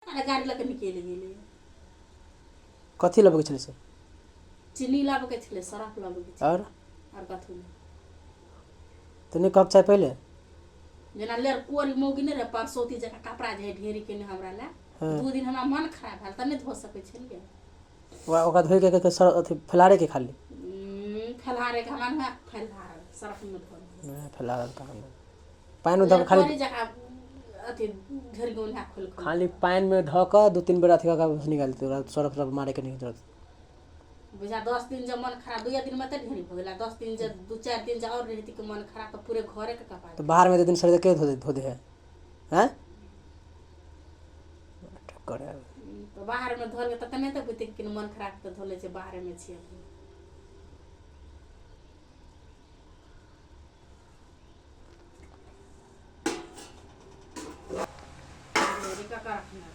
गाड़ी लके निकलि गेलै। कथी लेबे के छलै से? चीनी लाबे के छलै, सरफ लाबे के छलै। और कथी नहीं। तो नहीं कब चाय पहले जना लेर कोरी मौगी नहीं रे परसौती जका कपड़ा जे ढेरी के हमरा ला 2 दिन हमरा मन खराब भेल त नहीं धो सकै छलिए। ओकरा धोइ के सर अथी फैलारे के खाली फैलारे के हमरा ना फैलार सरफ में धो फैलार का पानी धो खाली अथी ढेर गोला खोल खाली पानी में धो के 2-3 बेर अथी का निकाल दे सरफ सब मारे के नहीं जरूरत। बुझा 10 दिन जब मन खराब 2 दिन में त ढेरी हो गेला। 10 दिन जब 2-4 दिन जब और रहती के मन खराब तो पूरे घरे के कपड़ा तो बाहर में 2 दिन सर के धो दे है हैं करे तो बाहर में धोल त तने त बुते कि मन खराब त धोले छै बाहर में छिए। का रखना